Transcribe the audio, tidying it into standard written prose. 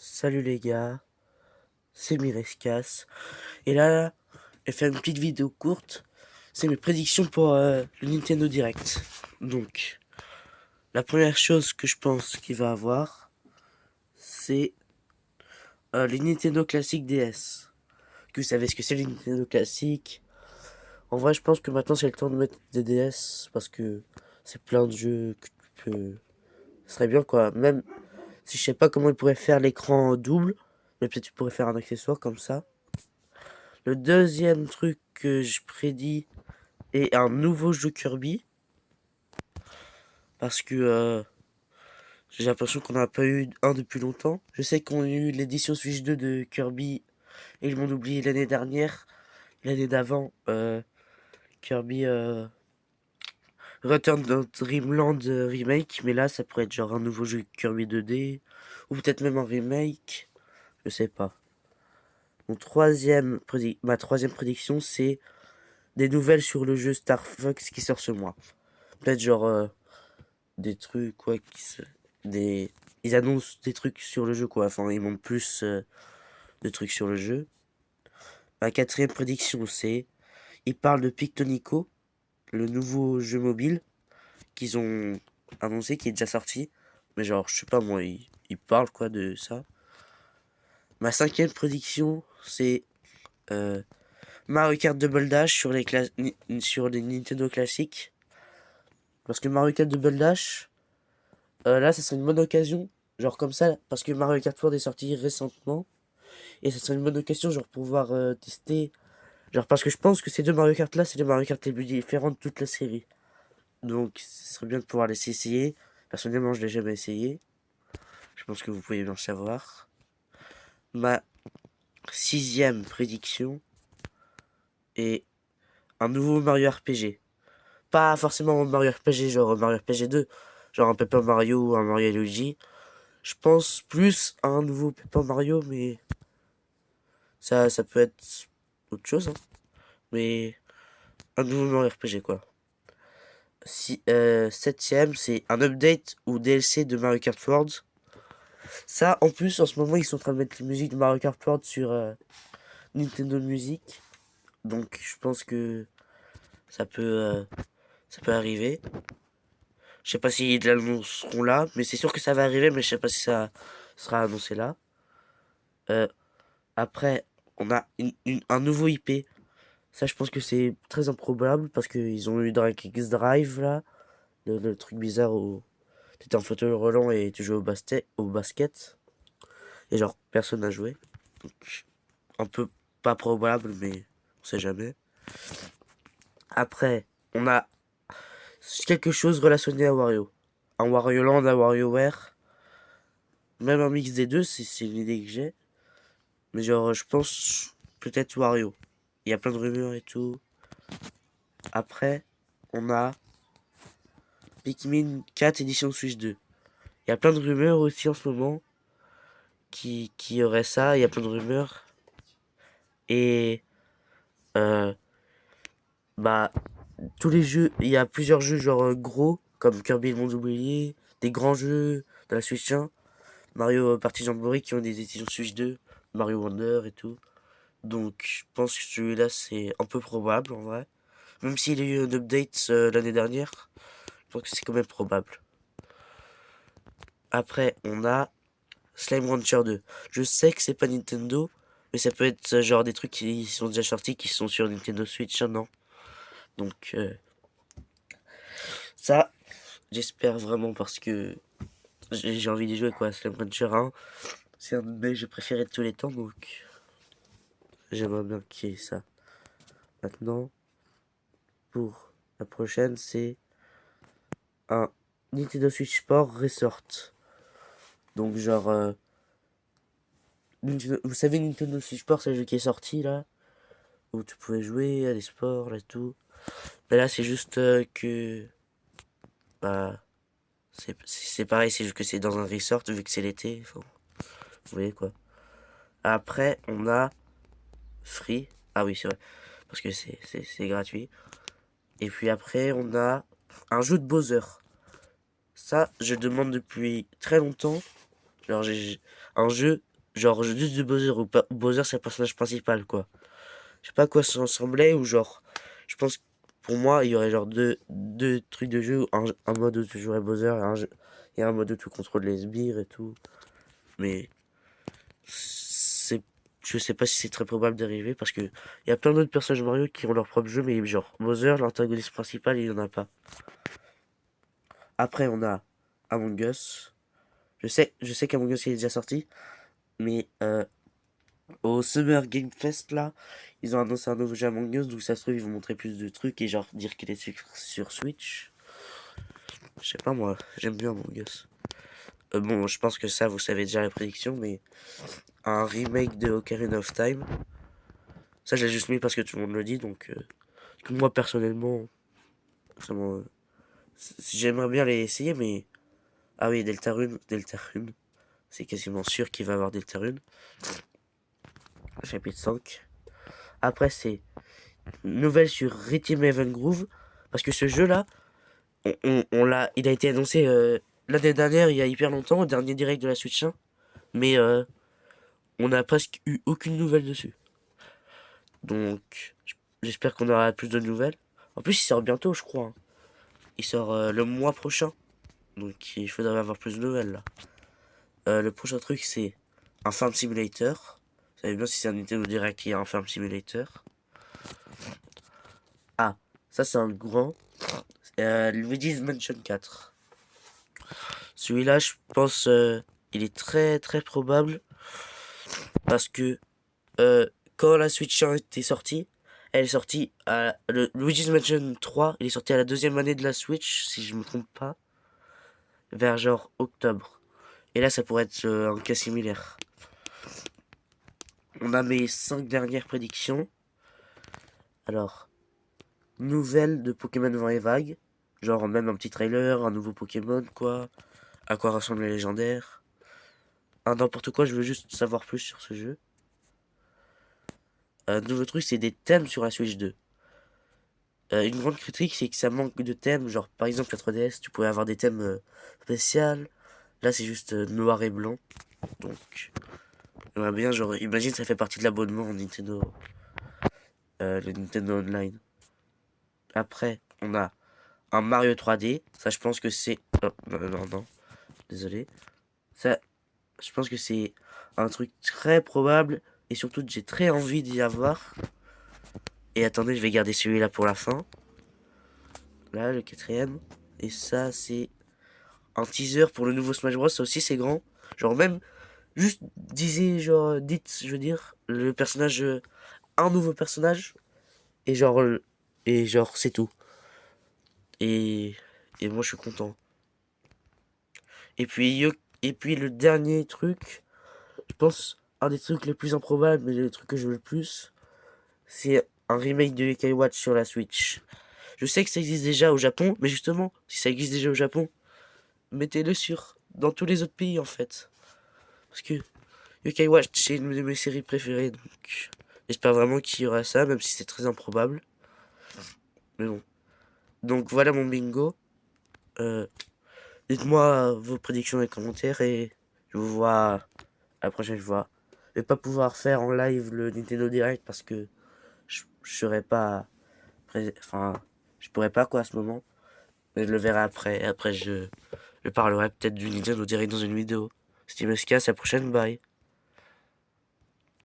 Salut les gars, c'est Mirescas. Et là, je vais faire une petite vidéo courte. C'est mes prédictions pour le Nintendo Direct. Donc, la première chose que je pense qu'il va avoir, c'est les Nintendo Classic DS. Que vous savez ce que c'est les Nintendo Classic. En vrai, je pense que maintenant c'est le temps de mettre des DS parce que c'est plein de jeux que tu peux. Ce serait bien quoi. Même si je sais pas comment ils pourraient faire l'écran double, mais peut-être tu pourrais faire un accessoire comme ça. Le deuxième truc que je prédis est un nouveau jeu Kirby. Parce que j'ai l'impression qu'on n'a pas eu un depuis longtemps. Je sais qu'on a eu l'édition Switch 2 de Kirby et ils m'ont oublié l'année dernière. L'année d'avant, Kirby Return to Dreamland remake. Mais là, ça pourrait être genre un nouveau jeu Kirby 2D. Ou peut-être même un remake. Je sais pas. Ma troisième prédiction, c'est des nouvelles sur le jeu Star Fox qui sort ce mois. Peut-être genre des trucs quoi des ils annoncent des trucs sur le jeu quoi, enfin ils montrent plus de trucs sur le jeu. Ma quatrième prédiction, c'est ils parlent de Pictonico, le nouveau jeu mobile qu'ils ont annoncé, qui est déjà sorti, mais genre je sais pas moi, ils parlent quoi de ça. Ma cinquième prédiction, c'est euh, Mario Kart Double Dash sur sur les Nintendo classiques, parce que Mario Kart Double Dash, là ça serait une bonne occasion, genre comme ça, parce que Mario Kart World est sorti récemment. Et ce serait une bonne occasion, genre, pour pouvoir tester. Genre, parce que je pense que ces deux Mario Kart là, c'est les Mario Kart les plus différents de toute la série. Donc, ce serait bien de pouvoir les essayer. Personnellement, je l'ai jamais essayé. Je pense que vous pouvez bien le savoir. Ma sixième prédiction est un nouveau Mario RPG. Pas forcément un Mario RPG, genre Mario RPG 2. Genre un Paper Mario ou un Mario Luigi. Je pense plus à un nouveau Paper Mario, mais ça peut être autre chose, hein. Mais un nouveau Mario RPG, quoi. Septième, c'est un update ou DLC de Mario Kart World. Ça, en plus, en ce moment, ils sont en train de mettre les musiques de Mario Kart World sur Nintendo Music. Donc, je pense que ça peut, euh, ça peut arriver. Je sais pas s'ils l'annonceront là, mais c'est sûr que ça va arriver, mais je sais pas si ça sera annoncé là. Euh, Après, on a un nouveau IP. Ça, je pense que c'est très improbable parce qu'ils ont eu Dragon X Drive là, le truc bizarre où t'étais en fauteuil roulant et tu jouais au basket. Et genre, personne n'a joué. Donc, un peu pas probable, mais on sait jamais. Après, on a quelque chose relationné à Wario. Un Wario Land, un WarioWare. Même un mix des deux, c'est une idée que j'ai. Mais genre, je pense peut-être Wario. Il y a plein de rumeurs et tout. Après, on a Pikmin 4 édition Switch 2. Il y a plein de rumeurs aussi en ce moment qui aurait ça. Il y a plein de rumeurs. Et euh, bah, tous les jeux, il y a plusieurs jeux genre gros, comme Kirby et le Monde Oublié, des grands jeux de la Switch 1, Mario Party Jamboree qui ont des éditions Switch 2, Mario Wonder et tout. Donc je pense que celui-là c'est un peu probable en vrai. Même s'il y a eu un update l'année dernière, je pense que c'est quand même probable. Après on a Slime Rancher 2. Je sais que c'est pas Nintendo, mais ça peut être genre des trucs qui sont déjà sortis, qui sont sur Nintendo Switch, hein, non? Donc ça, j'espère vraiment parce que j'ai envie d'y jouer quoi. Slime Rancher 1, c'est un de mes jeux préférés de tous les temps, donc j'aimerais bien qu'il y ait ça. Maintenant, pour la prochaine, c'est un Nintendo Switch Sport Resort. Donc genre, vous savez Nintendo Switch Sport, c'est le jeu qui est sorti là, où tu pouvais jouer à des sports et tout. Mais là, c'est juste que, bah, c'est pareil, c'est juste que c'est dans un resort vu que c'est l'été. Enfin, vous voyez quoi. Après, on a Free. Ah oui, c'est vrai. Parce que c'est gratuit. Et puis après, on a un jeu de Bowser. Ça, je demande depuis très longtemps. Alors, j'ai un jeu Genre juste de Bowser ou pas. Bowser c'est le personnage principal quoi. Je sais pas à quoi ça ressemblait ou genre. Je pense que pour moi il y aurait genre deux trucs de jeu. Un mode où tu jouerais Bowser et un mode où tu contrôles les sbires et tout. Mais c'est. Je sais pas si c'est très probable d'arriver parce que il y a plein d'autres personnages Mario qui ont leur propre jeu, mais genre Bowser, l'antagoniste principal, il y en a pas. Après on a Among Us. Je sais qu'Among Us il est déjà sorti, mais au Summer Game Fest là, ils ont annoncé un nouveau jeu Among Us, donc ça se trouve ils vont montrer plus de trucs et genre dire qu'il est sur Switch. Je sais pas moi, j'aime bien Among Us. Bon, je pense que ça vous savez déjà la prédiction, mais un remake de Ocarina of Time. Ça je l'ai juste mis parce que tout le monde le dit, donc moi personnellement, ça j'aimerais bien les essayer, mais ah oui, Deltarune, c'est quasiment sûr qu'il va avoir Deltarune. Chapitre 5. Après c'est nouvelle sur Rhythm Heaven Groove, parce que ce jeu-là, il a été annoncé l'année dernière, il y a hyper longtemps, au dernier direct de la Switch 1, mais on n'a presque eu aucune nouvelle dessus. Donc, j'espère qu'on aura plus de nouvelles. En plus, il sort bientôt, je crois, hein. Il sort le mois prochain, donc il faudrait avoir plus de nouvelles là. Le prochain truc, c'est un Farm Simulator. Vous savez bien si c'est un Nintendo Direct qui a un Farm Simulator. Ah, ça c'est un grand. Luigi's Mansion 4. Celui-là, je pense, il est très très probable parce que euh, quand la Switch 1 était sortie, elle est sortie à le Luigi's Mansion 3, il est sorti à la deuxième année de la Switch, si je me trompe pas, vers genre octobre. Et là, ça pourrait être un cas similaire. On a mes 5 dernières prédictions. Alors, nouvelle de Pokémon Vent et Vague, genre même un petit trailer, un nouveau Pokémon, quoi, à quoi ressemble les légendaires. Un n'importe quoi, je veux juste savoir plus sur ce jeu. Un nouveau truc, c'est des thèmes sur la Switch 2. Une grande critique, c'est que ça manque de thèmes. Genre, par exemple, la 3DS, tu pouvais avoir des thèmes spéciaux. Là, c'est juste noir et blanc. Donc, j'aimerais bien, genre, imagine, ça fait partie de l'abonnement en Nintendo, le Nintendo Online. Après, on a un Mario 3D. Ça, je pense que c'est. Oh, non, non, non. Désolé. Ça, je pense que c'est un truc très probable. Et surtout, j'ai très envie d'y avoir. Et attendez, je vais garder celui-là pour la fin. Là, le quatrième. Et ça, c'est un teaser pour le nouveau Smash Bros. Ça aussi, c'est grand. Genre, même, juste, dites, je veux dire, le personnage, un nouveau personnage. Et genre, c'est tout. Et, et moi, je suis content. Et puis, et puis, le dernier truc, je pense, un des trucs les plus improbables, mais le truc que je veux le plus, c'est un remake de Yokai Watch sur la Switch. Je sais que ça existe déjà au Japon, mais justement, si ça existe déjà au Japon, mettez-le dans tous les autres pays en fait. Parce que Yokai Watch, c'est une de mes séries préférées, donc j'espère vraiment qu'il y aura ça, même si c'est très improbable. Mais bon. Donc voilà mon bingo. Euh, Dites-moi vos prédictions dans les commentaires et je vous vois à la prochaine fois. Je vais pas pouvoir faire en live le Nintendo Direct parce que je serai pas enfin je pourrais pas quoi à ce moment. Mais je le verrai après. Après je parlerai peut-être du Nintendo Direct dans une vidéo. C'était Mesca, à la prochaine, bye.